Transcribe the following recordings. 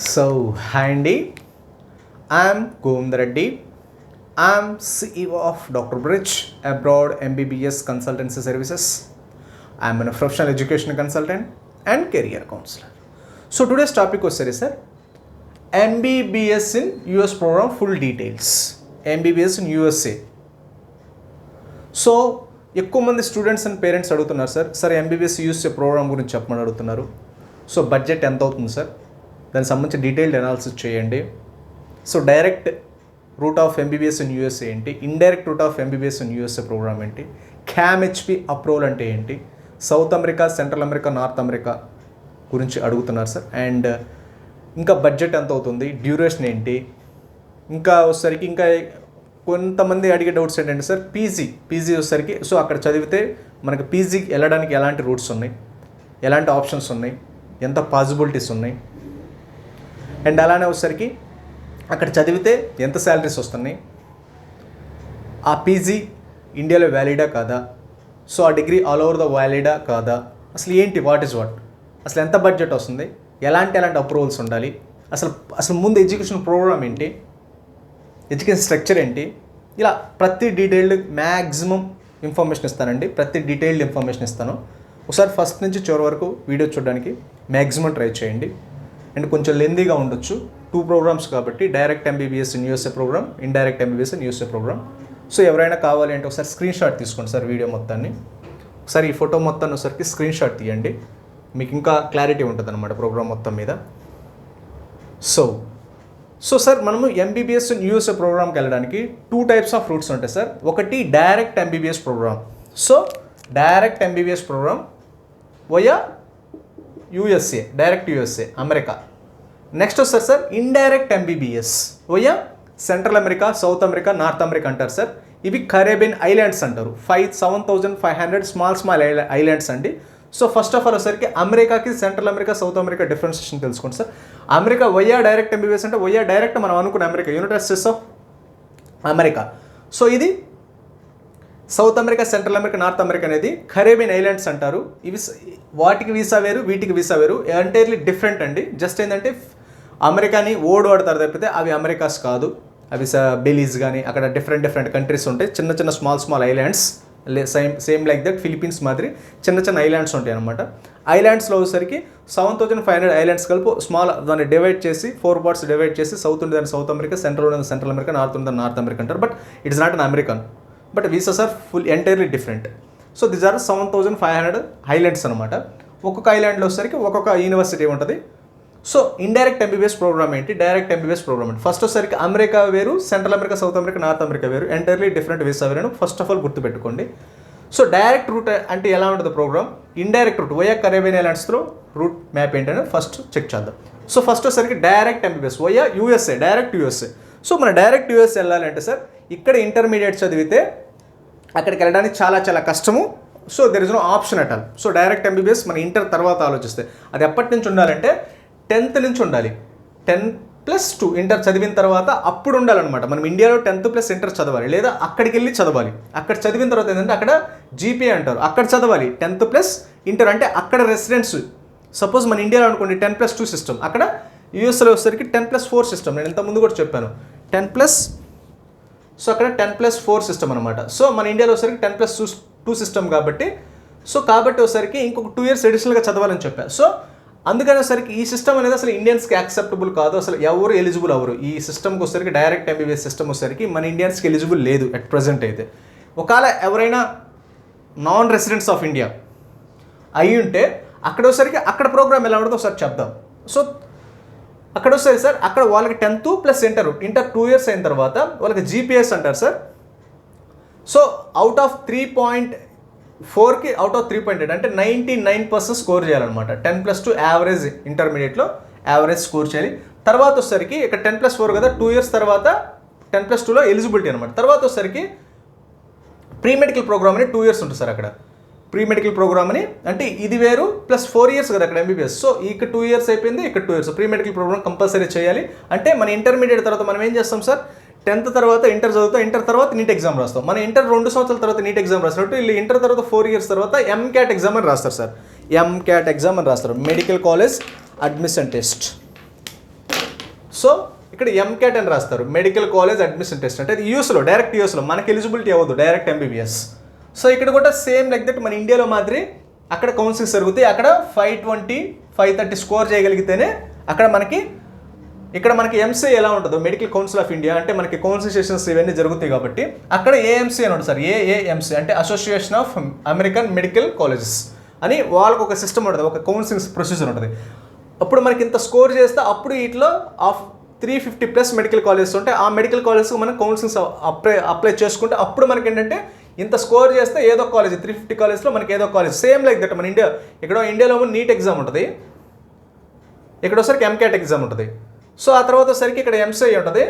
Hi Andy, I'm Govindra Reddy. I'm CEO of Dr. Bridge Abroad MBBS Consultancy Services. I'm a professional education consultant and career counselor. So today's topic was sir, MBBS in US program full details. MBBS in USA. So ఎక్కువ మంది students and parents అడుగుతున్నారు sir MBBS USA programme గురించి చెప్పమని అడుగుతున్నారు. So budget ఎంత అవుతుంది sir, దానికి సంబంధించి డీటెయిల్డ్ అనాలిసిస్ చేయండి. So direct route of MBBS in USA ఏంటి, indirect route of MBBS in USA program ఏంటి, క్యామ్హెచ్పి అప్రూవల్ అంటే ఏంటి, South America, Central America, North America గురించి అడుగుతున్నారు సార్. అండ్ ఇంకా బడ్జెట్ ఎంత అవుతుంది, డ్యూరేషన్ ఏంటి, ఇంకా వచ్చేసరికి ఇంకా కొంతమంది అడిగే డౌట్స్ ఏంటంటే సార్ పీజీ వచ్చేసరికి సో అక్కడ చదివితే మనకి పీజీకి వెళ్ళడానికి ఎలాంటి రూట్స్ ఉన్నాయి, ఎలాంటి ఆప్షన్స్ ఉన్నాయి, ఎంత పాసిబిలిటీస్ ఉన్నాయి, అండ్ అలానే వచ్చేసరికి అక్కడ చదివితే ఎంత శాలరీస్ వస్తున్నాయి, ఆ పీజీ ఇండియాలో వ్యాలిడా కాదా, సో ఆ డిగ్రీ ఆల్ ఓవర్ ద వ్యాలిడా కాదా, అసలు ఏంటి, వాట్ ఈజ్ వాట్, అసలు ఎంత బడ్జెట్ వస్తుంది, ఎలాంటి అప్రూవల్స్ ఉండాలి, అసలు ముందు ఎడ్యుకేషన్ ప్రోగ్రామ్ ఏంటి, ఎడ్యుకేషన్ స్ట్రక్చర్ ఏంటి, ఇలా ప్రతి డీటెయిల్డ్ మ్యాక్సిమం ఇన్ఫర్మేషన్ ఇస్తానండి. ప్రతి డీటెయిల్డ్ ఇన్ఫర్మేషన్ ఇస్తాను. ఒకసారి ఫస్ట్ నుంచి చివరి వరకు వీడియో చూడడానికి మ్యాక్సిమం ట్రై చేయండి. అండ్ కొంచెం లెందీగా ఉండొచ్చు, 2 ప్రోగ్రామ్స్ కాబట్టి, direct MBBS in USA programme, indirect MBBS in USA programme. So ఎవరైనా కావాలి అంటే ఒకసారి స్క్రీన్ షాట్ తీసుకోండి సార్, వీడియో మొత్తాన్ని ఒకసారి, ఈ ఫోటో మొత్తాన్ని ఒకసారికి స్క్రీన్ షాట్ తీయండి, మీకు ఇంకా క్లారిటీ ఉంటుంది అనమాట ప్రోగ్రామ్ మొత్తం మీద. సో సార్ మనము ఎంబీబీఎస్ యూఎస్ఏ ప్రోగ్రామ్కి వెళ్ళడానికి 2 టైప్స్ ఆఫ్ రూట్స్ ఉంటాయి సార్. ఒకటి direct MBBS program. So direct MBBS program via USA, direct USA America. Next వస్తారు sir indirect MBBS via Central America, South America, North America అంటారు sir. ఇవి Caribbean islands అంటారు. 7,500 small islands అండి. So first of all వచ్చేసరికి అమెరికాకి, Central America, South America differentiation తెలుసుకోండి sir. America via direct MBBS అంటే వయ్యా డైరెక్ట్ మనం అనుకున్న America, United States of America. So ఇది South America, Central America, North America అనేది కరేబియన్ ఐలాండ్స్ అంటారు. ఇవి వాటికి వీసా వేరు, వీటికి వీసా వేరు, ఎంటైర్లీ డిఫరెంట్ అండి. జస్ట్ ఏంటంటే అమెరికాని వాడతారు తప్పితే అవి అమెరికాస్ కాదు. అవి బెలీజ్ కానీ అక్కడ డిఫరెంట్ కంట్రీస్ ఉంటాయి, చిన్న small islands, same like that Philippines మాదిరి చిన్న ఐలాండ్స్ ఉంటాయి అనమాట. ఐలాండ్స్లో వచ్చేసరికి 7,500 ఐలాండ్స్ కలిపి స్మాల్ దాన్ని డివైడ్ చేసి 4 పార్ట్స్ డివైడ్ చేసి సౌత్ ఉండేదాన్ని సౌత్ అమెరికా, సెంట్రల్ ఉండేది సెంట్రల్ అమెరికా, నార్త్ ఉండేది నార్త్ అమెరికా అంటారు. But it's not an American, but visas are full entirely different. So these are 7,500 islands అనమాట. ఒక్కొక్క ఐలాండ్లో వచ్చేసరికి ఒక్కొక్క యూనివర్సిటీ ఉంటుంది. సో ఇండైరెక్ట్ ఎంబీబీఎస్ ప్రోగ్రామ్ ఏంటి, డైరెక్ట్ ఎంబీబీఎస్ ప్రోగ్రామ్ ఏంటి, ఫస్ట్ వచ్చేసరికి అమెరికా వేరు, Central America, South America, North America వేరు, ఎంటైర్లీ డిఫరెంట్ వీసా వేరు. ఫస్ట్ ఆఫ్ ఆల్ గుర్తుపెట్టుకోండి. సో డైరెక్ట్ రూట్ అంటే ఎలా ఉంటుంది program, indirect route via Caribbean ఐలాండ్స్లో రూట్ మ్యాప్ ఏంటనే ఫస్ట్ చెక్ చేద్దాం. సో ఫస్ట్ వచ్చేసరికి direct MBBS via USA, direct USA. So మన డైరెక్ట్ యూఎస్ఏ వెళ్ళాలంటే సార్ ఇక్కడ ఇంటర్మీడియట్ చదివితే అక్కడికి వెళ్ళడానికి చాలా కష్టము. So there is no option at all. So direct MBBS మన ఇంటర్ తర్వాత ఆలోచిస్తే అది ఎప్పటి నుంచి ఉండాలంటే 10th నుంచి ఉండాలి. 10+2 ఇంటర్ చదివిన తర్వాత అప్పుడు ఉండాలన్నమాట. మనం ఇండియాలో 10th+ ఇంటర్ చదవాలి, లేదా అక్కడికి వెళ్ళి చదవాలి. అక్కడ చదివిన తర్వాత ఏంటంటే అక్కడ జీపీఏ అంటారు, అక్కడ చదవాలి. 10th+ ఇంటర్ అంటే అక్కడ రెసిడెన్స్. సపోజ్ మన ఇండియాలో అనుకోండి 10+2 సిస్టమ్, అక్కడ యూఎస్లో వచ్చేసరికి 10+4 సిస్టమ్. నేను ఇంతకుముందు కూడా చెప్పాను 10+, సో అక్కడ 10+4 సిస్టమ్ అనమాట. సో మన ఇండియాలో వచ్చేసరికి 10+2 సిస్టమ్ కాబట్టి వచ్చేసరికి ఇంకొక 2 years అడిషనల్గా చదవాలని చెప్పాను. సో అందుకని వచ్చేసరికి ఈ సిస్టమ్ అనేది అసలు ఇండియన్స్కి యాక్సెప్టబుల్ కాదు, అసలు ఎవరు ఎలిజిబుల్ అవ్వరు ఈ సిస్టమ్కి. వచ్చేసరికి డైరెక్ట్ ఎంబీబీఎస్ సిస్టమ్ వచ్చేసరికి మన ఇండియన్స్కి ఎలిజిబుల్ లేదు అట్ ప్రజెంట్ అయితే. ఒకవేళ ఎవరైనా నాన్ రెసిడెంట్స్ ఆఫ్ ఇండియా అయి ఉంటే అక్కడ వచ్చేసరికి అక్కడ ప్రోగ్రామ్ ఎలా ఉంటుందో ఒకసారి చెప్దాం. సో అక్కడ వస్తుంది సార్, అక్కడ వాళ్ళకి 10th+ ఇంటర్ 2 years అయిన తర్వాత వాళ్ళకి జీపీఎస్ అంటారు సార్. సో అవుట్ ఆఫ్ 3.4కి అవుట్ ఆఫ్ 3.8 అంటే 99% స్కోర్ చేయాలన్నమాట. 10+2 యావరేజ్, ఇంటర్మీడియట్లో యావరేజ్ స్కోర్ చేయాలి. తర్వాత వచ్చేసరికి ఇక్కడ 10+4 కదా, 2 years తర్వాత 10+2లో ఎలిజిబిలిటీ అనమాట. తర్వాత వచ్చేసరికి ప్రీ మెడికల్ ప్రోగ్రామ్ అని 2 years ఉంటుంది సార్. అక్కడ ప్రీ మెడికల్ ప్రోగ్రామ్ అని అంటే ఇది వేరు, ప్లస్ 4 years కదా అక్కడ ఎంబీబీఎస్. సో ఇక్కడ 2 years అయిపోయింది, ఇక్కడ 2 years. Pre medical programme compulsory చేయాలి. అంటే మన ఇంటర్మీడియట్ తర్వాత మనం ఏం చేస్తాం సార్, 10th తర్వాత ఇంటర్ చదువుతాం, ఇంటర్ తర్వాత నీట్ ఎగ్జామ్ రాస్తాం. మన ఇంటర్ 2 సంవత్సరాల తర్వాత నీట్ ఎగ్జామ్ రాసినట్టు వీళ్ళు ఇంటర్ తర్వాత 4 years తర్వాత ఎంక్యాట్ ఎగ్జామ్ అని రాస్తారు సార్. ఎంక్యాట్ ఎగ్జామ్ అని రాస్తారు, medical college admission test. So ఇక్కడ ఎంక్యాట్ అని రాస్తారు, మెడికల్ కాలేజ్ అడ్మిషన్ టెస్ట్. అంటే అది యూఎస్లో, డైరెక్ట్ యూఎస్లో, మనకి ఎలిజిబిలిటీ అవ్వదు డైరెక్ట్ ఎంబీబీఎస్. సో ఇక్కడ కూడా సేమ్ లైక్ దట్ మన ఇండియాలో మాదిరి అక్కడ కౌన్సిలింగ్స్ జరుగుతాయి. అక్కడ 520, 530 స్కోర్ చేయగలిగితేనే అక్కడ మనకి, ఇక్కడ మనకి ఎంసీ ఎలా ఉంటుందో మెడికల్ కౌన్సిల్ ఆఫ్ ఇండియా, అంటే మనకి కౌన్సిల్ సెషన్స్ ఇవన్నీ జరుగుతాయి కాబట్టి అక్కడ ఏఎంసీ అని ఉంటుంది సార్. ఏఏఎంసీ అంటే association of American medical colleges అని వాళ్ళకు ఒక సిస్టమ్ ఉంటుంది, ఒక కౌన్సిలింగ్ ప్రొసీజర్ ఉంటుంది. అప్పుడు మనకి ఇంత స్కోర్ చేస్తే అప్పుడు వీటిలో 350+ మెడికల్ కాలేజెస్ ఉంటాయి. ఆ మెడికల్ కాలేజెస్కి మనం కౌన్సిలింగ్స్ అప్లై చేసుకుంటే అప్పుడు మనకి ఏంటంటే ఇంత స్కోర్ చేస్తే ఏదో కాలేజ్ 350 కాలేజ్లో మనకి ఏదో కాలేజ్ సేమ్ లైక్ దట్. మన ఇండియాలో నీట్ ఎగ్జామ్ ఉంటుంది, ఇక్కడ ఒకసారికి ఎంక్యాట్ ఎగ్జామ్ ఉంటుంది. సో ఆ తర్వాత వచ్చేసరికి ఇక్కడ ఎంసీ ఉంటుంది,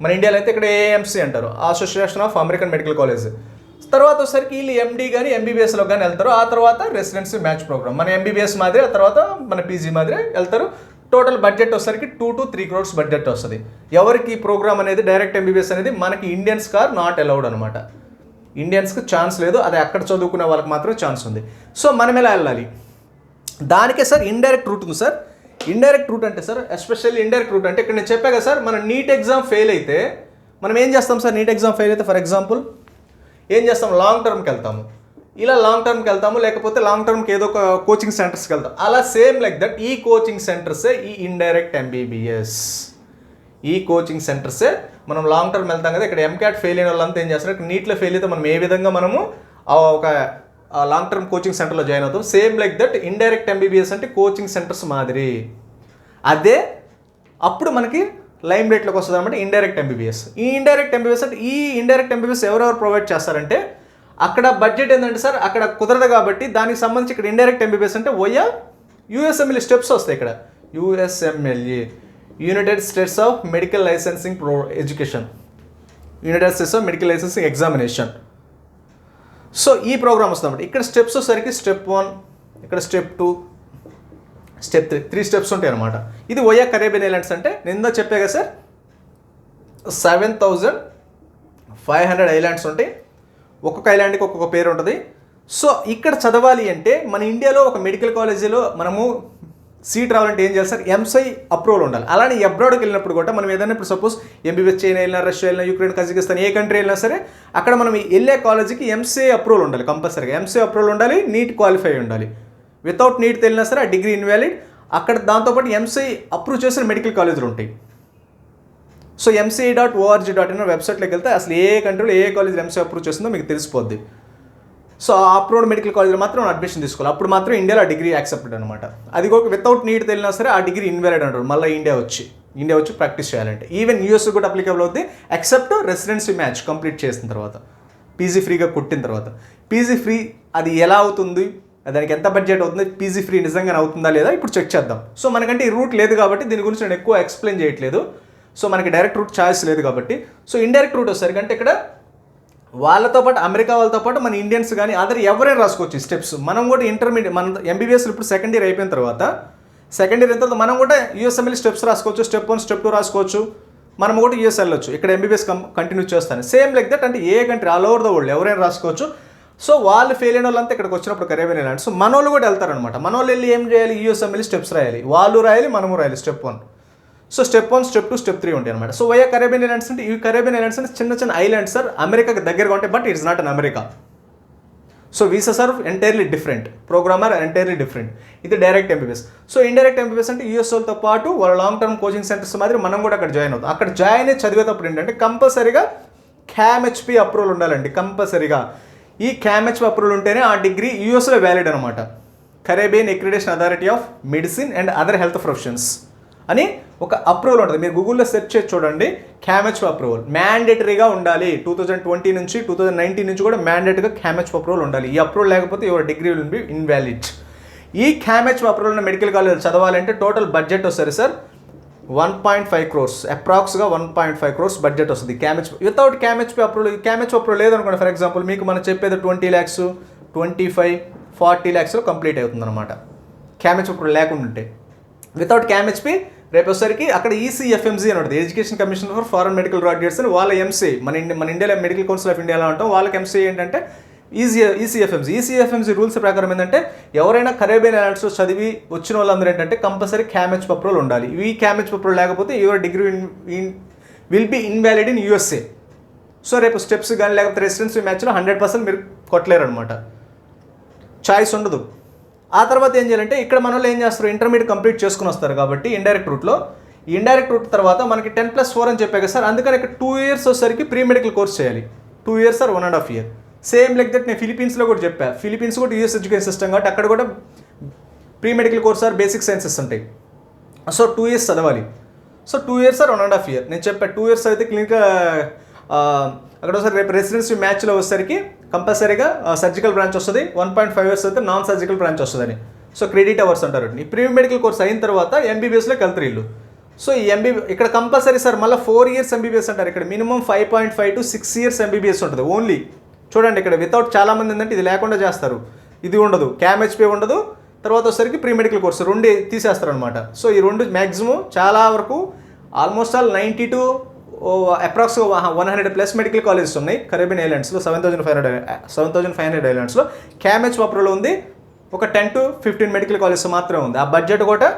మన ఇండియాలో అయితే ఇక్కడ ఏఎంసీ అంటారు, association of American medical college. తర్వాత వచ్చేసరికి వీళ్ళు ఎండి కానీ ఎంబీబీఎస్లో కానీ వెళ్తారు. ఆ తర్వాత రెసిడెన్సీ మ్యాచ్ ప్రోగ్రామ్ మన ఎంబీబీఎస్ మాదిరి, ఆ తర్వాత మన పీజీ మాదిరి వెళ్తారు. టోటల్ బడ్జెట్ వచ్చేసరికి 2 to 3 crores బడ్జెట్ వస్తుంది. ఎవరికి ఈ ప్రోగ్రామ్ అనేది డైరెక్ట్ ఎంబీబీఎస్ అనేది మనకి ఇండియన్స్ కార్ నాట్ అలౌడ్ అనమాట. ఇండియన్స్కి ఛాన్స్ లేదు, అది అక్కడ చదువుకునే వాళ్ళకి మాత్రం ఛాన్స్ ఉంది. సో మనం ఎలా వెళ్ళాలి దానికే సార్ ఇండైరెక్ట్ రూట్ ఉంది సార్. ఇండైరెక్ట్ రూట్ అంటే సార్, ఎస్పెషల్లీ ఇండైరెక్ట్ రూట్ అంటే ఇక్కడ నేను చెప్పా కదా సార్, మనం నీట్ ఎగ్జామ్ ఫెయిల్ అయితే మనం ఏం చేస్తాం సార్? నీట్ ఎగ్జామ్ ఫెయిల్ అయితే ఫర్ ఎగ్జాంపుల్ ఏం చేస్తాం? లాంగ్ టర్మ్కి వెళ్తాము. ఇలా లాంగ్ టర్మ్కి వెళ్తాము, లేకపోతే లాంగ్ టర్మ్కి ఏదో ఒక కోచింగ్ సెంటర్స్కి వెళ్తాం. అలా సేమ్ లైక్ దట్ ఈ కోచింగ్ సెంటర్సే ఈ ఇండైరెక్ట్ ఎంబీబీఎస్. ఈ కోచింగ్ సెంటర్సే మనం లాంగ్ టర్మ్ వెళ్తాం కదా. ఇక్కడ ఎంక్యాట్ ఫెయిల్ అయిన వాళ్ళంతా ఏం చేస్తారు? ఇక్కడ నీట్లో ఫెయిల్ అయితే మనం ఏ విధంగా మనము ఒక లాంగ్ టర్మ్ కోచింగ్ సెంటర్లో జాయిన్ అవుతాం. Same like that indirect MBBS అంటే కోచింగ్ సెంటర్స్ మాదిరి. అదే అప్పుడు మనకి లైమ్ రేట్లోకి వస్తుంది అనమాట ఇండైరెక్ట్ ఎంబీబీఎస్. ఈ ఇండైరెక్ట్ ఎంబీబీఎస్ అంటే ఈ ఇండైరెక్ట్ ఎంబీబీఎస్ ఎవరెవరు ప్రొవైడ్ చేస్తారంటే, అక్కడ బడ్జెట్ ఏంటంటే సార్ అక్కడ కుదరదు కాబట్టి దానికి సంబంధించి ఇక్కడ ఇండైరెక్ట్ ఎంబీబీఎస్ అంటే ఓయా యూఎస్ఎంఎల్ఏ స్టెప్స్ వస్తాయి. ఇక్కడ USMLE, United States of medical licensing education, United States of medical licensing examination. So ఈ ప్రోగ్రామ్ వస్తుంది. ఇక్కడ స్టెప్స్ వచ్చేసరికి స్టెప్ 1, ఇక్కడ స్టెప్ 2, స్టెప్ 3, 3 స్టెప్స్ ఉంటాయి అనమాట. ఇది ఓయా కరేబియన్ ఐలాండ్స్ అంటే నేను చెప్పే కదా సార్, 7,500 ఐలాండ్స్ ఉంటాయి. ఒక్కొక్క ఐలాండ్కి ఒక్కొక్క పేరు ఉంటుంది. సో ఇక్కడ చదవాలి అంటే మన ఇండియాలో ఒక మెడికల్ కాలేజీలో మనము సీట్ రావాలంటే ఏం చేయాలి సార్? ఎంసై అప్రూవల్ ఉండాలి. అలానే అబ్రాడ్కి వెళ్ళినప్పుడు కూడా మనం ఏదైనా ఇప్పుడు సపోజ్ ఎంబీబీఎస్ చైనా వెళ్ళినా, రష్యా వెళ్ళినా, యుక్రెయిన్, కజకిస్తాన్ ఏ కంట్రీ వెళ్ళినా సరే అక్కడ మనం వెళ్ళే కాలేజీకి ఎంసీ అప్రూవల్ ఉండాలి కంపల్సరీగా. ఎంసీ అప్రూవల్ ఉండాలి, నీట్ క్వాలిఫై ఉండాలి. వితౌట్ నీట్ వెళ్ళినా సరే ఆ డిగ్రీ ఇన్వాలిడ్. అక్కడ దాంతోపాటు ఎంసీ అప్రూవ్ చేసిన మెడికల్ కాలేజీలు ఉంటాయి. సో mca.org.in వెబ్సైట్లోకి వెళ్తే అసలు ఏ కంట్రీలో ఏ కాలేజ్ ఎంసీ అప్రూవ్ చేస్తుందో మీకు తెలిసిపోద్ది. సో ఆ అప్రూవ్డ్ మెడికల్ కాలేజ్లో మాత్రం అడ్మిషన్ తీసుకోవాలి. అప్పుడు మాత్రం ఇండియాలో ఆ డిగ్రీ యాక్సెప్టెడ్ అనమాట. అది కూడా వితౌట్ నీట్ వెళ్ళినా సరే ఆ డిగ్రీ ఇన్వాలిడ్ అంటారు. మళ్ళీ ఇండియా వచ్చి ప్రాక్టీస్ చేయాలంటే. ఈవెన్ యూఎస్ కూడా అప్లికబుల్ అవుతుంది, ఎక్సెప్ట్ రెసిడెన్సీ మ్యాచ్ కంప్లీట్ చేసిన తర్వాత, పీజీ ఫ్రీగా కొట్టిన తర్వాత. పీజీ ఫ్రీ అది ఎలా అవుతుంది, దానికి ఎంత బడ్జెట్ అవుతుంది, పీజీ ఫ్రీ నిజంగానే అవుతుందా లేదా ఇప్పుడు చెక్ చేద్దాం. సో మనకంటే ఈ రూట్ లేదు కాబట్టి దీని గురించి నేను ఎక్కువ ఎక్స్ప్లెయిన్ చేయట్లేదు. సో మనకి డైరెక్ట్ రూట్ ఛాయిస్ లేదు కాబట్టి. సో ఇండైరెక్ట్ రూట్ వచ్చేసరికి అంటే ఇక్కడ వాళ్ళతో పాటు అమెరికా వాళ్ళతో పాటు మన ఇండియన్స్ కానీ అదర్ ఎవరైనా రాసుకోవచ్చు స్టెప్స్. మనం కూడా ఇంటర్మీడియట్ మన ఎంబీబీఎస్ ఇప్పుడు సెకండ్ ఇయర్ అయిపోయిన తర్వాత మనం కూడా యూఎస్ఎంఎల్ స్టెప్స్ రాసుకోవచ్చు. స్టెప్ 1, స్టెప్ 2 రాసుకోవచ్చు. మనం కూడా యూఎస్ వెళ్ళొచ్చు. ఇక్కడ ఎంబీబీఎస్ కంటిన్యూ చేస్తాను. సేమ్ లైక్ దట్ అంటే ఏ country all over the world ఎవరైనా రాసుకోవచ్చు. సో వాళ్ళు ఫెయిల్ అయిన వాళ్ళంతా ఇక్కడికి వచ్చినప్పుడు కరేబియన్ ఐలాండ్స్. సో మన వాళ్ళు కూడా వెళ్తారనమాట. మన వాళ్ళు వెళ్ళి ఏం చేయాలి? యూఎస్ఎంఎల్ స్టెప్స్ రాయాలి. వాళ్ళు రాయాలి, మనము రాయాలి step 1. So step 1, step 2, step 3 ఉంటాయి అనమాట. సో వయా కరేబియన్ ఐలాండ్స్ అంటే ఈ కరేబియన్ ఐలాండ్స్ అంటే చిన్న చిన్న ఐలాండ్స్ సార్, అమెరికాకి దగ్గరగా ఉంటాయి. But it's not an America. So visas are entirely different, program are entirely different. ఇది direct MBBS. So indirect MBBS అంటే యూఎస్ వాళ్ళతో పాటు వాళ్ళ లాంగ్ టర్మ్ కోచింగ్ సెంటర్స్ మాదిరి మనం కూడా అక్కడ జాయిన్ అవుతాం. అక్కడ జాయిన్ అయ్యి చదివేటప్పుడు ఏంటంటే కంపల్సరీగా CAMHP అప్రూవల్ ఉండాలండి కంపల్సరీగా. ఈ CAMHP అప్రూవల్ ఉంటేనే ఆ డిగ్రీ యూఎస్లో వ్యాలిడ్ అనమాట. Caribbean accreditation authority of medicine and other health professions అని ఒక అప్రూవల్ ఉంటుంది. మీరు గూగుల్లో సెర్చ్ చేసి చూడండి. CAMHP అప్రూవల్ మ్యాండేటరీగా ఉండాలి. 2020 నుంచి 2019 నుంచి కూడా మ్యాండేటరీగా CAMHP అప్రూవల్ ఉండాలి. ఈ అప్రూవల్ లేకపోతే your degree will B invalid. ఈ CAMHP అప్రూవల్ ఉన్న మెడికల్ కాలేజ్ చదవాలంటే టోటల్ బడ్జెట్ వస్తుంది సార్ 1.5 crores, అప్రాక్స్గా 1.5 crores బడ్జెట్ వస్తుంది. CAMHP వితౌట్ CAMHP అప్రూవల్ లేదనుకోండి. ఫర్ ఎగ్జాంపుల్ మీకు మనం చెప్పేది 20 lakhs, 25, 40 lakhsలో కంప్లీట్ అవుతుంది అనమాట. CAMHP అప్రూవల్ లేకుండా ఉంటే. వితౌట్ CAMHP రేపు వచ్చేసరికి అక్కడ ECFMG అని ఉంటుంది, education commission for foreign medical graduates అని. వాళ్ళ ఎంసీ మన ఇండియాలో మెడికల్ కౌన్సిల్ ఆఫ్ ఇండియాలో ఉంటాం. వాళ్ళకి ఎంసీ ఏంటంటే ఈసీఎఫ్ఎంసీ రూల్స్ ప్రకారం ఏంటంటే ఎవరైనా కరేబియన్ ఐలాండ్స్లో చదివి వచ్చిన వాళ్ళందరూ ఏంటంటే కంపల్సరీ క్యామెచ్ పప్రోల్ ఉండాలి. ఈ క్యామెచ్ పప్రోల్ లేకపోతే your degree will B invalid in USA. So రేపు స్టెప్స్ కానీ లేకపోతే రెసిడెన్సీ మ్యాచ్లో 100% మీరు కొట్టలేరు అనమాట, చాయిస్ ఉండదు. ఆ తర్వాత ఏం చేయాలంటే ఇక్కడ మన వాళ్ళు ఏం చేస్తారు, ఇంటర్మీడియట్ కంప్లీట్ చేసుకుని వస్తారు కాబట్టి ఇండైరెక్ట్ రూట్లో. ఈ ఇండైరెక్ట్ రూట్ తర్వాత మనకి 10+4 అని చెప్పాక సార్, అందుకని ఇక్కడ 2 years వచ్చేసరికి ప్రీ మెడికల్ కోర్స్ చేయాలి. 2 years or 1.5 year. Same like that నేను ఫిలిపీన్స్లో కూడా చెప్పాను. ఫిలిపీన్స్ కూడా యూఎస్ ఎడ్యుకేషన్ సిస్టమ్ కాబట్టి అక్కడ కూడా pre medical course or basic sciences ఉంటాయి. సో 2 years చదవాలి. So 2 years or 1.5 year. నేను చెప్పాను 2 years అయితే క్లినికల్ అక్కడ ఒకసారి రేపు రెసిడెన్సీ మ్యాచ్లో వచ్చేసరికి కంపల్సరీగా సర్జికల్ బ్రాంచ్ వస్తుంది. 1.5 years అయితే నాన్ సర్జికల్ బ్రాంచ్ వస్తుందని. సో క్రెడిట్ అవర్స్ అంటారు. ఈ ప్రీ మెడికల్ కోర్స్ అయిన తర్వాత ఎంబీబీఎస్లోకి వెళ్తారు వీళ్ళు. సో ఈ ఇక్కడ కంపల్సరీ సార్ మళ్ళీ 4 years ఎంబీబీఎస్ అంటారు. ఇక్కడ మినిమం 5.5 to 6 years ఎంబీబీఎస్ ఉంటుంది ఓన్లీ. చూడండి ఇక్కడ వితౌట్ చాలామంది ఏంటంటే ఇది లేకుండా చేస్తారు, ఇది ఉండదు, క్యామ్హెచ్పీ ఉండదు. తర్వాత వచ్చేసరికి ప్రీ మెడికల్ కోర్స్ 2 తీసేస్తారు అనమాట. సో ఈ 2 మ్యాక్సిమం చాలా వరకు almost all 90 to approx 100+ medical colleges ఉన్నాయి కరేబియన్ ఐలాండ్స్లో. 7,500 ఐలాండ్స్లో క్యామ్హెచ్ పప్రోలో ఉంది. ఒక 10 to 15 మెడికల్ కాలేజెస్ మాత్రమే ఉంది. ఆ బడ్జెట్ కూడా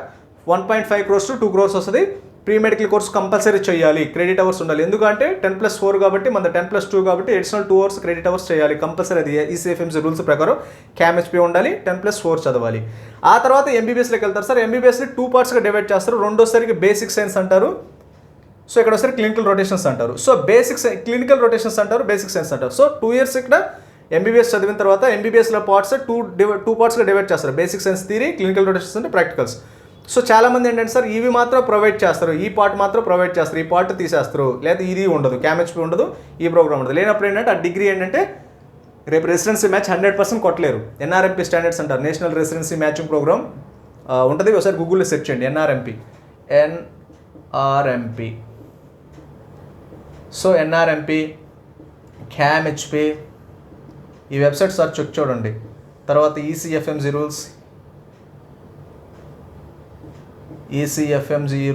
1.5 crores to 2 crores వస్తుంది. ప్రీ మెడికల్ కోర్స్ కంపల్సరీ చేయాలి, క్రెడిట్ అవర్స్ ఉండాలి. ఎందుకంటే 10+4 కాబట్టి మన 10+2 కాబట్టి అడిషనల్ 2 hours క్రెడిట్ అవర్స్ చేయాలి కంపల్సరీ. అది ఈసీఎఫ్ఎంసీ రూల్స్ ప్రకారం క్యామ్హెచ్పీ ఉండాలి, 10+4 చదవాలి. ఆ తర్వాత ఎంబీబీఎస్లోకి వెళ్తారు సార్. ఎంబీబీఎస్ని 2 partsగా డివైడ్ చేస్తారు. రెండోసరికి బేసిక్ సైన్స్ అంటారు. సో ఇక్కడ ఒకసారి క్లినికల్ రొటేషన్స్ అంటారు. సో క్లినికల్ రొటేషన్స్ అంటారు, బేసిక్ సైన్స్ అంటారు. సో 2 years ఇక్కడ ఎంబీబీఎస్ చదివిన తర్వాత ఎంబీబీఎస్లో పార్ట్స్ 2 partsగా డివైడ్ చేస్తారు. Basic science theory, clinical rotations అంటే ప్రాక్టికల్స్. సో చాలామంది ఏంటంటే సార్ ఇవి మాత్రం ప్రొవైడ్ చేస్తారు, ఈ పార్ట్ మాత్రం ప్రొవైడ్ చేస్తారు, ఈ పార్ట్ తీసేస్తారు, లేదా ఇది ఉండదు, క్యామ్హెచ్పీ ఉండదు, ఈ ప్రోగ్రామ్ ఉండదు. లేనప్పుడు ఏంటంటే ఆ డిగ్రీ ఏంటంటే రేపు రెసిడెన్సీ మ్యాచ్ 100% కొట్టలేరు. ఎన్ఆర్ఎంపీ స్టాండర్డ్స్ అంటారు, నేషనల్ రెసిడెన్సీ మ్యాచింగ్ ప్రోగ్రామ్ ఉంటుంది. ఒకసారి గూగుల్లో సెర్చ్ చేయండి ఎన్ఆర్ఎంపీ. సో ఎన్ఆర్ఎంపీ, క్యామ్హెచ్పీ ఈ వెబ్సైట్ సార్ చెక్ చూడండి. తర్వాత ఈసీఎఫ్ఎంజీ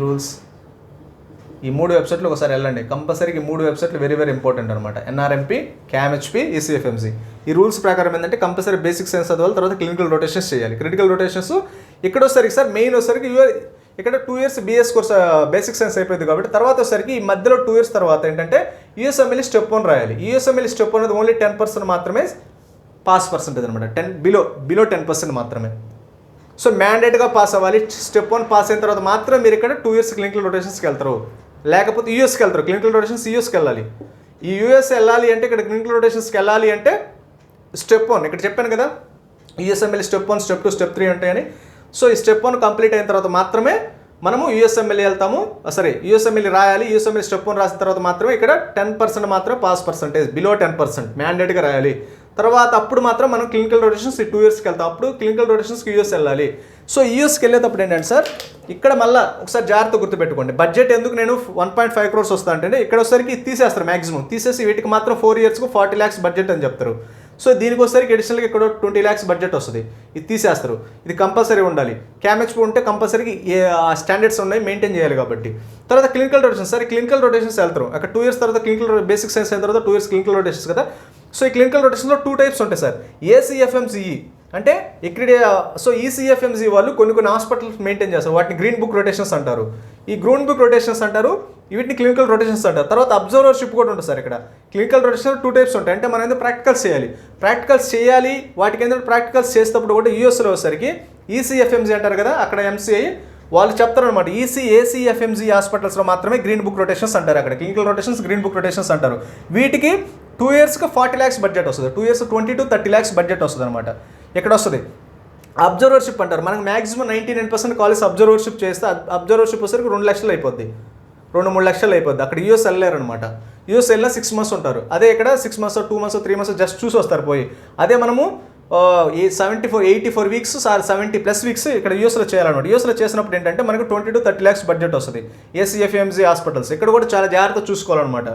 రూల్స్, ఈ 3 వెబ్సైట్లు ఒకసారి వెళ్ళండి కంపల్సరీగా. 3 వెబ్సైట్లు వెరీ ఇంపార్టెంట్ అనమాట. ఎన్ఆర్ఎంపీ, క్యామ్హెచ్పీ, ఈసీఎఫ్ఎంజీ. ఈ రూల్స్ ప్రకారం ఏంటంటే కంపల్సరీ బేసిక్ సైన్స్ చదవాలి, తర్వాత క్లినికల్ రొటేషన్స్ చేయాలి. క్రిటికల్ రొటేషన్స్ ఇక్కడ వచ్చేసరికి సార్ మెయిన్ వచ్చేసరికి ఇక్కడ 2 years BS course basic science అయిపోయింది కాబట్టి తర్వాత వచ్చేసరికి ఈ మధ్యలో 2 years తర్వాత ఏంటంటే యూఎస్ఎంఎల్ స్టెప్ 1 రాయాలి. యూఎస్ఎంఎల్ స్టెప్ 1 అనేది ఓన్లీ 10% మాత్రమే పాస్ పర్సెంటేజ్ అనమాట. బిలో 10% మాత్రమే. సో మ్యాండేట్గా పాస్ అవ్వాలి. స్టెప్ 1 పాస్ అయిన తర్వాత మాత్రం మీరు ఇక్కడ 2 years క్లినికల్ రొటేషన్స్కి వెళ్తారు, లేకపోతే యూఎస్కి వెళ్తారు. క్లినికల్ రొటేషన్స్ యూఎస్కి వెళ్ళాలి. ఈ యూఎస్ వెళ్ళాలి అంటే ఇక్కడ క్లినికల్ రొటేషన్స్కి వెళ్ళాలి అంటే స్టెప్ 1 ఇక్కడ చెప్పాను కదా, యూఎస్ఎంఎల్ స్టెప్ 1, స్టెప్ 2, స్టెప్ 3 ఉంటాయని. సో ఈ స్టెప్ 1 కంప్లీట్ అయిన తర్వాత మాత్రమే మనము యూఎస్ఎంఎల్ వెళ్తాము. యూఎస్ఎంఎల్ రాయాలి. యూఎస్ఎంఎల్ స్టెప్ 1 రాసిన తర్వాత మాత్రమే ఇక్కడ 10% మాత్రమే పాస్ పర్సెంటేజ్, బిలో 10% మ్యాండేట్గా రాయాలి. తర్వాత అప్పుడు మాత్రం మనం క్లినికల్ రొటేషన్స్ 2 yearsకి వెళ్తాం. అప్పుడు క్లినికల్ రొటేషన్స్కి యూఎస్ వెళ్ళాలి. సో యూఎస్కి వెళ్ళేటప్పుడు ఏంటంటే సార్ ఇక్కడ మళ్ళీ ఒకసారి జాగ్రత్త గుర్తుపెట్టుకోండి. బడ్జెట్ ఎందుకు నేను 1.5 crores వస్తా అంటే ఇక్కడ ఒకసారికి తీసేస్తారు, మ్యాక్సిమం తీసేసి వీటికి మాత్రం 4 yearsకు 40 lakhs బడ్జెట్ అని చెప్తారు. సో దీనికి వచ్చేసరికి అడిషనల్గా ఇక్కడ 20 lakhs బడ్జెట్ వస్తుంది, ఇది తీసేస్తారు. ఇది కంపల్సరీ ఉండాలి. క్యామ్హెచ్పీ ఉంటే కంపల్సరీగా స్టాండర్డ్స్ ఉన్నాయి, మెయింటైన్ చేయాలి కాబట్టి. తర్వాత clinical rotations sir, clinical rotations వెళ్తారు. అక్కడ 2 years తర్వాత క్లినికల్ బేసిక్ సైన్స్ అయిన తర్వాత 2 years క్లినికల్ రొటేషన్స్ కదా. సో ఈ క్లినికల్ రొటేషన్లో 2 types ఉంటాయి సార్. ఏసీఎఫ్ఎంజీ అంటే ఇక్కడ. సో ఈసీఎఫ్ఎంజీ వాళ్ళు కొన్ని హాస్పిటల్స్ మెయింటైన్ చేస్తారు, వాటిని గ్రీన్ బుక్ రొటేషన్స్ అంటారు. ఈ గ్రీన్ బుక్ రొటేషన్స్ అంటారు, వీటిని క్లినికల్ రొటేషన్స్ అంటారు. తర్వాత అబ్జర్వర్షిప్ కూడా ఉంటుంది సార్. ఇక్కడ క్లినికల్ రొటేషన్ 2 types ఉంటాయి. అంటే మనం ఏంటంటే ప్రాక్టికల్స్ చేయాలి. వాటికి ఏంటంటే ప్రాక్టికల్స్ చేసేటప్పుడు కూడా యూఎస్లో వచ్చేసరికి ఈసీఎఫ్ఎంజీ అంటారు కదా, అక్కడ ఎంసీఐ వాళ్ళు చెప్తారు అనమాట. ఏసీఎఫ్ఎంజీ హాస్పిటల్స్లో మాత్రమే గ్రీన్ బుక్ రొటేషన్స్ అంటారు. అక్కడ clinical rotations green book rotations అంటారు. వీటికి 2 yearsకి 40 lakhs బడ్జెట్ వస్తుంది. 2 years 20 to 30 lakhs బడ్జెట్ వస్తుంది అనమాట. ఇక్కడ వస్తుంది అబ్జర్వర్షిప్ అంటారు. మనకు మ్యాక్సిమం 99% కాలేజ్ అబ్జర్వర్షిప్ చేస్తే అబ్జర్వర్షిప్ వచ్చేసరికి 2 lakhs అయిపోద్ది, 2-3 lakhs అయిపోద్ది. అక్కడ యూఎస్ వెళ్ళలేరు అనమాట. యూఎస్ వెళ్ళినా 6 months ఉంటారు. అదే ఇక్కడ 6 months, 2 months, 3 months జస్ట్ చూసి వస్తారు పోయి. అదే మనము 84 weeks 70+ weeks ఇక్కడ యూఎస్లో చేయాలన్నమాట. యూఎస్లో చేసినప్పుడు ఏంటంటే మనకు 20 to 30 lakhs బడ్జెట్ వస్తుంది. ఏసీఎఫ్ఎంజీ హాస్పిటల్స్ ఇక్కడ కూడా చాలా జాగ్రత్త చూసుకోవాలన్నమాట.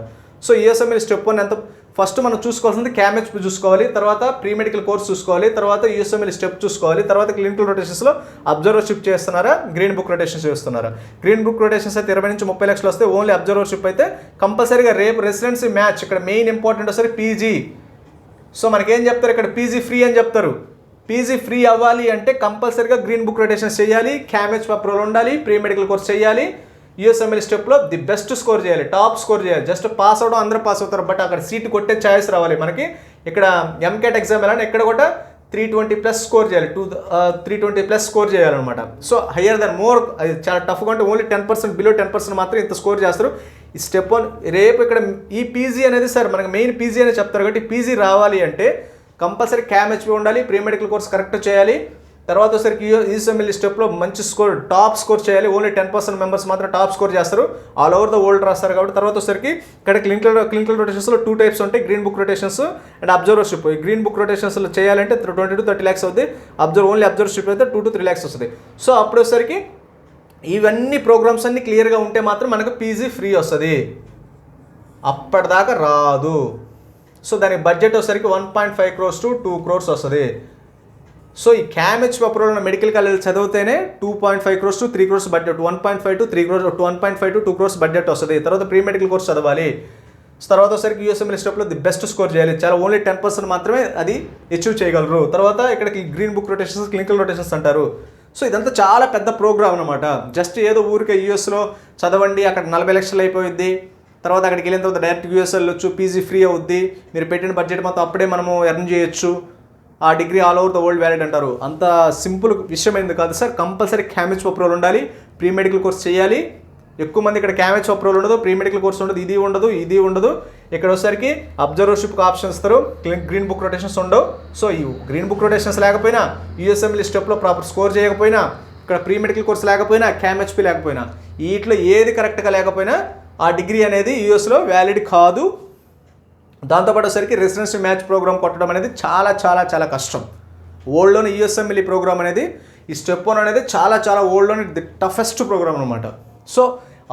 సో యూఎస్ఎంఎల్ స్టెప్ 1 ఎంత ఫస్ట్ మనం చూసుకోవాల్సింది క్యామ్హెచ్పీ చూసుకోవాలి, తర్వాత ప్రీ మెడికల్ కోర్స్ చూసుకోవాలి, తర్వాత యూఎస్ఎంఎల్ స్టెప్ చూసుకోవాలి, తర్వాత క్లినికల్ రొటేషన్స్లో అబ్జర్వర్షిప్ చేస్తున్నారా, గ్రీన్ బుక్ రొటేషన్స్ చేస్తున్నారా. గ్రీన్ బుక్ రొటేషన్స్ అయితే 20 నుంచి 30 lakhs వస్తే, ఓన్లీ అబ్జర్వర్షిప్ అయితే కంపల్సరీగా రేపు రెసిడెన్సీ మ్యాచ్ ఇక్కడ మెయిన్ ఇంపార్టెంట్ వస్తుంది సో మనకేం చెప్తారు ఇక్కడ, పీజీ ఫ్రీ అని చెప్తారు. పీజీ ఫ్రీ అవ్వాలి అంటే కంపల్సరీగా గ్రీన్ బుక్ రొటేషన్స్ చేయాలి, క్యామెచ్ అప్రూవల్ ఉండాలి, ప్రీ మెడికల్ కోర్స్ చేయాలి, యూఎస్ఎంఎల్ స్టెప్లో ది బెస్ట్ స్కోర్ చేయాలి, టాప్ స్కోర్ చేయాలి. జస్ట్ పాస్ అవడం అందరూ పాస్ అవుతారు, బట్ అక్కడ సీట్ కొట్టే ఛాయిస్ రావాలి మనకి. ఇక్కడ ఎంకేట్ ఎగ్జామ్ ఎలా ఇక్కడ కూడా 320+ స్కోర్ చేయాలి, 320+ స్కోర్ చేయాలన్నమాట. సో హయ్యర్ దెన్ మోర్, అది చాలా టఫ్గా ఉంటే ఓన్లీ 10%, బిలో 10% మాత్రం ఇంత స్కోర్ చేస్తారు. ఈ స్టెప్ 1 రేపు ఇక్కడ ఈ పీజీ అనేది సార్ మనకు మెయిన్ పీజీ అనేది చెప్తారు కాబట్టి పీజీ రావాలి అంటే కంపల్సరీ క్యామెచ్పీ ఉండాలి, ప్రీ మెడికల్ కోర్స్ కరెక్ట్ చేయాలి, తర్వాత వచ్చేసరికి యూఎస్ఎంఎల్ స్టెప్లో మంచి స్కోర్ టాప్ స్కోర్ చేయాలి. ఓన్లీ 10% మెంబర్స్ మాత్రం టాప్ స్కోర్ చేస్తారు, ఆల్ ఓవర్ ద వరల్డ్ రాస్తారు కాబట్టి. తర్వాత వచ్చేసరికి ఇక్కడ క్లినికల్ రొటేషన్స్లో 2 టైప్స్ ఉంటాయి, గ్రీన్ బుక్ రొటేషన్స్ అండ్ అబ్జర్వర్షిప్. ఈ గ్రీన్ బుక్ రొటేషన్స్లో చేయాలంటే 20 to 30 lakhs అవుతుంది, ఓన్లీ అబ్జర్వర్షిప్ అయితే 2 to 3 lakhs వస్తుంది. సో అప్పుడు వచ్చేసరికి ఇవన్నీ ప్రోగ్రామ్స్ అన్ని క్లియర్గా ఉంటే మాత్రం మనకు పీజీ ఫ్రీ వస్తుంది, అప్పటిదాకా రాదు. సో దానికి బడ్జెట్ వచ్చేసరికి 1.5 crores to 2 crores వస్తుంది. సో ఈ క్యామెచ్ అప్రూవల్ ఉన్న మెడికల్ కాలేజ్ చదివితేనే 2.5 crores to 3 crores budget, 1.5 to 3 crores, 1.5 to 2 crores budget వస్తుంది. తర్వాత ప్రీ మెడికల్ కోర్స్ చదవాలి, తర్వాత వచ్చేసరికి యూఎస్ఎంఎల్ స్టెప్లో ది బెస్ట్ స్కోర్ చేయాలి, చాలా ఓన్లీ 10% మాత్రమే అది అచీవ్ చేయగలరు. తర్వాత ఇక్కడ green book rotations, clinical rotations అంటారు. సో ఇదంతా చాలా పెద్ద ప్రోగ్రామ్ అనమాట. జస్ట్ ఏదో ఊరికే యూఎస్లో చదవండి అక్కడ 40 లక్షలు అయిపోయింది, తర్వాత అక్కడికి వెళ్ళిన తర్వాత డైరెక్ట్ యూఎస్ వెళ్ళొచ్చు, పీజీ ఫ్రీ అవుద్ది, మీరు పెట్టిన బడ్జెట్ మొత్తం అప్పుడే మనము ఎర్న్ చేయొచ్చు, ఆ degree all over the world valid అంటారు. అంత సింపుల్ విషయం ఎందుకు కాదు సార్. కంపల్సరీ క్యామెచ్ అప్రూవల్ ఉండాలి, ప్రీ మెడికల్ కోర్స్ చేయాలి. ఎక్కువ మంది ఇక్కడ క్యామెచ్ అప్రూవల్ ఉండదు, ప్రీ మెడికల్ కోర్స్ ఉండదు, ఇది ఉండదు. ఇక్కడ వచ్చేసరికి అబ్జర్వర్షిప్ ఆప్షన్ ఇస్తారు, గ్రీన్ బుక్ రొటేషన్స్ ఉండవు. సో ఈ గ్రీన్ బుక్ రొటేషన్స్ లేకపోయినా, యూఎస్ఎంఎల్ స్టెప్లో ప్రాపర్ స్కోర్ చేయకపోయినా, ఇక్కడ ప్రీ మెడికల్ కోర్స్ లేకపోయినా, క్యామెచ్పీ లేకపోయినా, వీటిలో ఏది కరెక్ట్గా లేకపోయినా ఆ డిగ్రీ అనేది యూఎస్లో వ్యాలిడ్ కాదు. దాంతోపాటు వచ్చేసరికి రెసిడెన్సీ మ్యాచ్ ప్రోగ్రామ్ కొట్టడం అనేది చాలా చాలా చాలా కష్టం. ఓల్డ్లోని యూఎస్ఎంఎల్ ప్రోగ్రామ్ అనేది, ఈ స్టెప్ 1 అనేది చాలా చాలా ఓల్డ్లోని ది టఫెస్ట్ ప్రోగ్రామ్ అనమాట. సో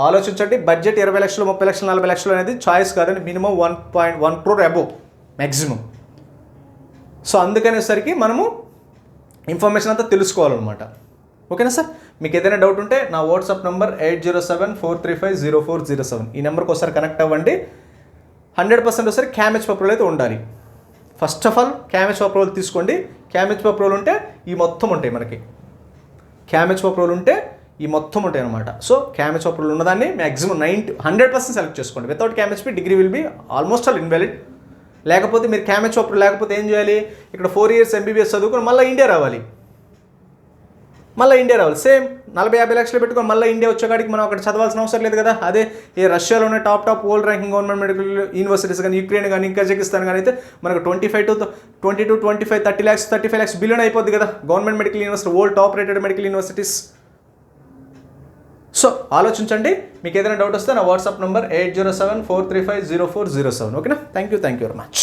ఆలోచించండి, బడ్జెట్ 20 లక్షలు, 30 లక్షలు, 40 లక్షలు అనేది చాయిస్ కాదండి, minimum 1.1 crore above maximum. So అందుకనేసరికి మనము ఇన్ఫర్మేషన్ అంతా తెలుసుకోవాలన్నమాట. ఓకేనా సార్? మీకు ఏదైనా డౌట్ ఉంటే నా వాట్సాప్ నెంబర్ 8074350407, ఈ నెంబర్కి ఒకసారి కనెక్ట్ అవ్వండి. 100% ఒకసారి క్యామెచ్ అప్రూవల్ అయితే ఉండాలి. ఫస్ట్ ఆఫ్ ఆల్ క్యామెచ్ అప్రూవల్ తీసుకోండి. క్యామెచ్ అప్రూవల్ ఉంటే ఈ మొత్తం ఉంటాయి మనకి, క్యామెచ్ అప్రూవల్ ఉంటే ఈ మొత్తం ఉంటాయి అనమాట. సో క్యామెచ్ అప్రూవల్ ఉన్నదాన్ని మ్యాక్సిమం 100% సెలెక్ట్ చేసుకోండి. Without CAAMHP degree will be almost all invalid. లేకపోతే మీరు క్యామెచ్ అప్రూవల్ లేకపోతే ఏం చేయాలి, ఇక్కడ 4 years ఎంబీబీఎస్ చదువుకొని మళ్ళీ ఇండియా రావాలి. సేమ్ 40-50 లక్షలు పెట్టుకొని మళ్ళీ ఇండియా వచ్చేకాడికి మనం అక్కడ చదవాల్సిన అవసరం లేదు కదా. అదే ఈ రష్యాలోనే top world ranking government medical universities కానీ, యుక్రెయిన్ కానీ, కజకిస్తాన్ కానీ అయితే మనకు 20 to 25, 30 lakhs, 35 lakhs బిలియన్ అయిపోద్ది కదా government medical university, world top rated medical universities. So ఆలోచించండి. మీకు ఏదైనా డౌట్ వస్తే నా వాట్సాప్ నెంబర్ 8074350407. ఓకేనా? Thank you very much.